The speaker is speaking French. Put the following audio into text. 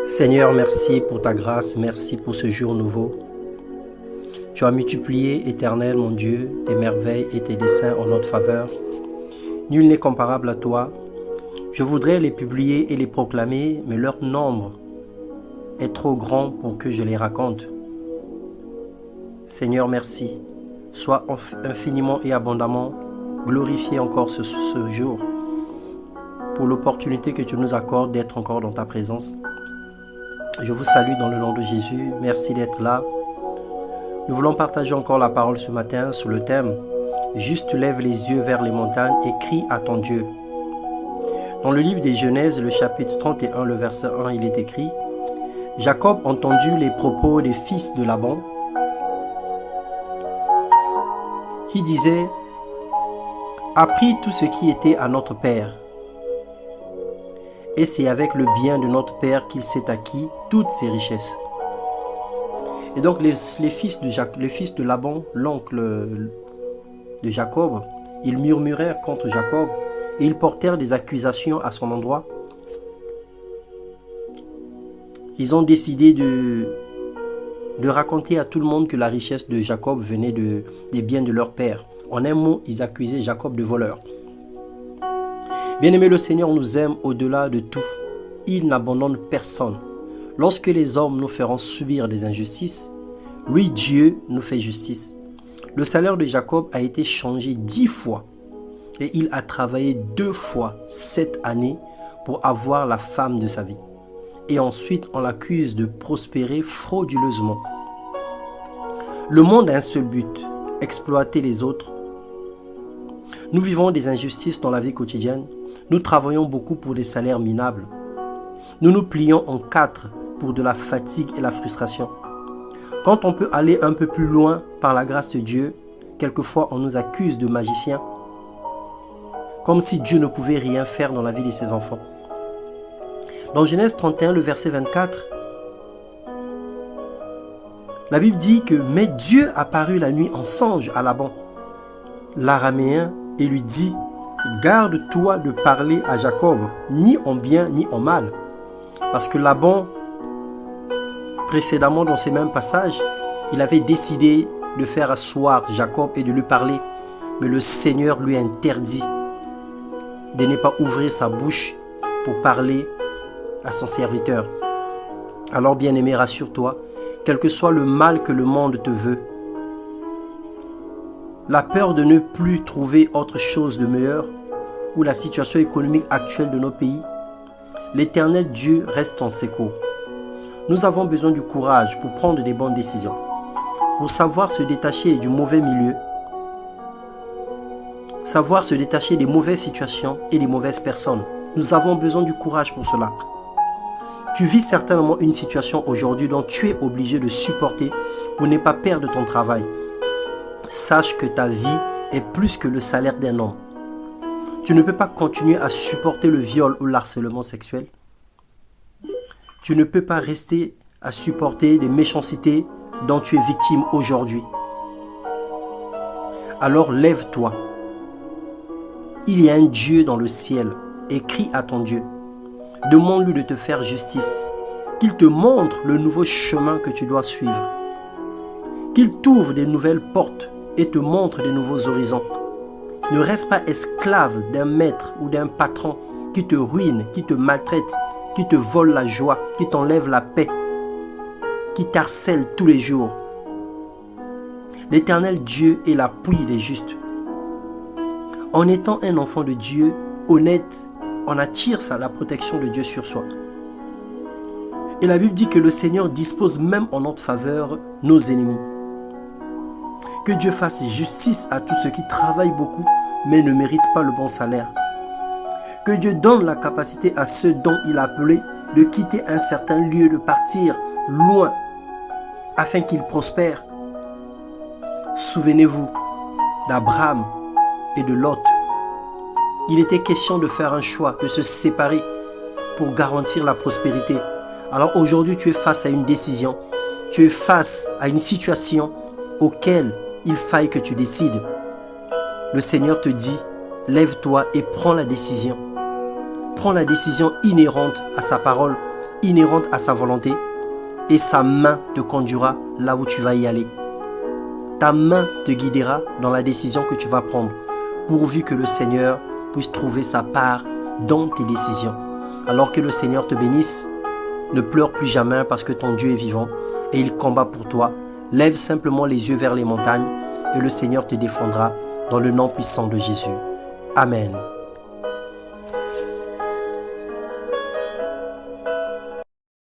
Seigneur, merci pour ta grâce, merci pour ce jour nouveau. Tu as multiplié, Éternel, mon Dieu, tes merveilles et tes desseins en notre faveur. Nul n'est comparable à toi. Je voudrais les publier et les proclamer, mais leur nombre est trop grand pour que je les raconte. Seigneur, merci. Sois infiniment et abondamment glorifié encore ce jour pour l'opportunité que tu nous accordes d'être encore dans ta présence. Je vous salue dans le nom de Jésus. Merci d'être là. Nous voulons partager encore la parole ce matin sous le thème « Juste lève les yeux vers les montagnes et crie à ton Dieu ». Dans le livre des Genèse, le chapitre 31, le verset 1, il est écrit « Jacob entendit les propos des fils de Laban qui disaient « Appris tout ce qui était à notre père. Et c'est avec le bien de notre père qu'il s'est acquis toutes ses richesses. » Et donc les fils de Laban, l'oncle de Jacob, ils murmurèrent contre Jacob et ils portèrent des accusations à son endroit. Ils ont décidé de raconter à tout le monde que la richesse de Jacob venait des biens de leur père. En un mot, ils accusaient Jacob de voleur. Bien-aimé, le Seigneur nous aime au-delà de tout. Il n'abandonne personne. Lorsque les hommes nous feront subir des injustices, lui, Dieu, nous fait justice. Le salaire de Jacob a été changé 10 fois et il a travaillé 2 fois cette année pour avoir la femme de sa vie. Et ensuite, on l'accuse de prospérer frauduleusement. Le monde a un seul but, exploiter les autres. Nous vivons des injustices dans la vie quotidienne. Nous travaillons beaucoup pour des salaires minables. Nous nous plions en 4 pour de la fatigue et la frustration. Quand on peut aller un peu plus loin par la grâce de Dieu, quelquefois on nous accuse de magiciens, comme si Dieu ne pouvait rien faire dans la vie de ses enfants. Dans Genèse 31, le verset 24, la Bible dit que « Mais Dieu apparut la nuit en songe à Laban, l'araméen, et lui dit « Garde-toi de parler à Jacob, ni en bien ni en mal. » Parce que Laban, précédemment dans ces mêmes passages, il avait décidé de faire asseoir Jacob et de lui parler. Mais le Seigneur lui interdit de ne pas ouvrir sa bouche pour parler à son serviteur. Alors bien-aimé, rassure-toi, quel que soit le mal que le monde te veut, la peur de ne plus trouver autre chose de meilleur ou la situation économique actuelle de nos pays, l'Éternel Dieu reste en secours. Nous avons besoin du courage pour prendre des bonnes décisions, pour savoir se détacher du mauvais milieu, savoir se détacher des mauvaises situations et des mauvaises personnes. Nous avons besoin du courage pour cela. Tu vis certainement une situation aujourd'hui dont tu es obligé de supporter pour ne pas perdre ton travail. Sache que ta vie est plus que le salaire d'un homme. Tu ne peux pas continuer à supporter le viol ou l'harcèlement sexuel. Tu ne peux pas rester à supporter des méchancetés dont tu es victime aujourd'hui. Alors lève-toi. Il y a un Dieu dans le ciel et crie à ton Dieu. Demande-lui de te faire justice, qu'il te montre le nouveau chemin que tu dois suivre, qu'il t'ouvre des nouvelles portes et te montre des nouveaux horizons. Ne reste pas esclave d'un maître ou d'un patron qui te ruine, qui te maltraite, qui te vole la joie, qui t'enlève la paix, qui t'harcèle tous les jours. L'Éternel Dieu est l'appui des justes. En étant un enfant de Dieu honnête, on attire la protection de Dieu sur soi. Et la Bible dit que le Seigneur dispose même en notre faveur nos ennemis. Que Dieu fasse justice à tous ceux qui travaillent beaucoup mais ne méritent pas le bon salaire. Que Dieu donne la capacité à ceux dont il a appelé de quitter un certain lieu, de partir loin afin qu'ils prospèrent. Souvenez-vous d'Abraham et de Lot. Il était question de faire un choix, de se séparer pour garantir la prospérité. Alors aujourd'hui, tu es face à une décision. Tu es face à une situation auquel il faille que tu décides, le Seigneur te dit, lève-toi et prends la décision. Prends la décision inhérente à sa parole, inhérente à sa volonté, et sa main te conduira là où tu vas y aller. Ta main te guidera dans la décision que tu vas prendre, pourvu que le Seigneur puisse trouver sa part dans tes décisions. Alors que le Seigneur te bénisse, ne pleure plus jamais parce que ton Dieu est vivant et il combat pour toi. Lève simplement les yeux vers les montagnes et le Seigneur te défendra dans le nom puissant de Jésus. Amen.